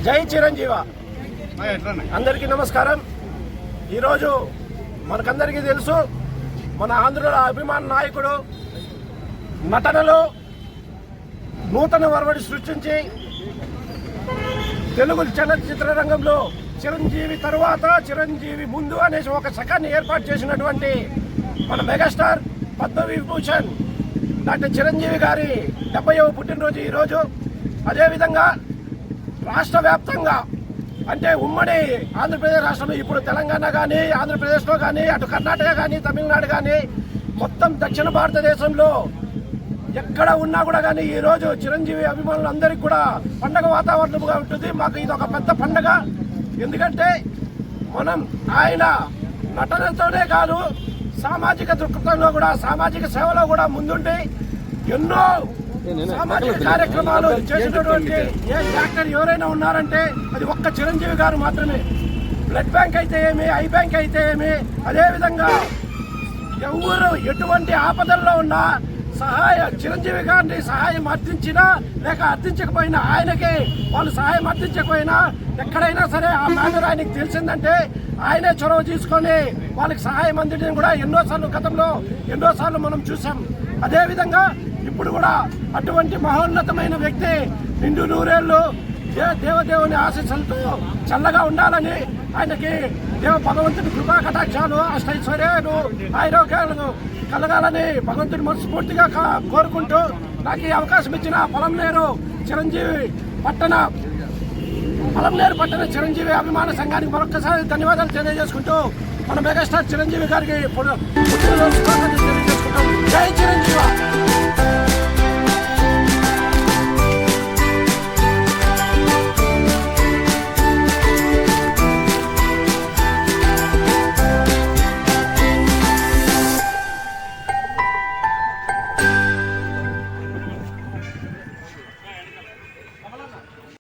జై చిరంజీవ. అందరికీ నమస్కారం. ఈరోజు మనకందరికీ తెలుసు, మన ఆంధ్రుల అభిమాన నాయకుడు నటనలో నూతన వరవడి సృష్టించి తెలుగు చలనచిత్ర రంగంలో చిరంజీవి తరువాత చిరంజీవి ముందు అనేసి ఒక శకాన్ని ఏర్పాటు చేసినటువంటి మన మెగాస్టార్ పద్మవిభూషణ్ డాక్టర్ చిరంజీవి గారి 70వ పుట్టినరోజు ఈరోజు. అదేవిధంగా రాష్ట్ర వ్యాప్తంగా అంటే ఉమ్మడి ఆంధ్రప్రదేశ్ రాష్ట్రంలో, ఇప్పుడు తెలంగాణ కానీ ఆంధ్రప్రదేశ్లో కానీ అటు కర్ణాటక కానీ తమిళనాడు కానీ మొత్తం దక్షిణ భారతదేశంలో ఎక్కడ ఉన్నా కూడా కానీ ఈరోజు చిరంజీవి అభిమానులందరికీ కూడా పండగ వాతావరణంగా ఉంటుంది. మాకు ఇది ఒక పెద్ద పండగ. ఎందుకంటే మనం ఆయన నటనతోనే కాదు, సామాజిక దృక్పథంలో కూడా, సామాజిక సేవలో కూడా ముందుండి ఎన్నో సామాజిక కార్యక్రమాలు చేసినటువంటి ఏ డాక్టర్ ఎవరైనా ఉన్నారంటే అది ఒక్క చిరంజీవి గారు మాత్రమే. బ్లడ్ బ్యాంక్ అయితే ఏమి, ఐ బ్యాంక్ అయితే ఏమి, అదేవిధంగా ఎవరు ఎటువంటి ఆపదల్లో ఉన్నా చిరంజీవి గారిని సహాయం అర్థించినా లేక అర్థించకపోయినా, ఆయనకి వాళ్ళు సహాయం అర్థించకపోయినా ఎక్కడైనా సరే ఆ మ్యాటర్ ఆయనకి తెలిసిందంటే ఆయనే చొరవ తీసుకొని వాళ్ళకి సహాయం అందించడం కూడా ఎన్నోసార్లు మనం చూసాం. అదేవిధంగా ఇప్పుడు కూడా అటువంటి మహోన్నతమైన వ్యక్తి నిండు నూరేళ్లు దేవదేవుని ఆశీస్సులతో చల్లగా ఉండాలని, ఆయనకి భగవంతుని కృపా కటాక్షాలు, అష్టైశ్వర్యాలు, ఆరోగ్యాలు కలగాలని భగవంతుని మనస్ఫూర్తిగా కోరుకుంటూ నాకు ఈ అవకాశం ఇచ్చిన పొలంనేరు పట్టణ చిరంజీవి అభిమాన సంఘానికి మరొకసారి ధన్యవాదాలు తెలియజేసుకుంటూ మన మెగాస్టార్ చిరంజీవి గారికి తెలియజేసుకుంటాం. జై చిరంజీవి.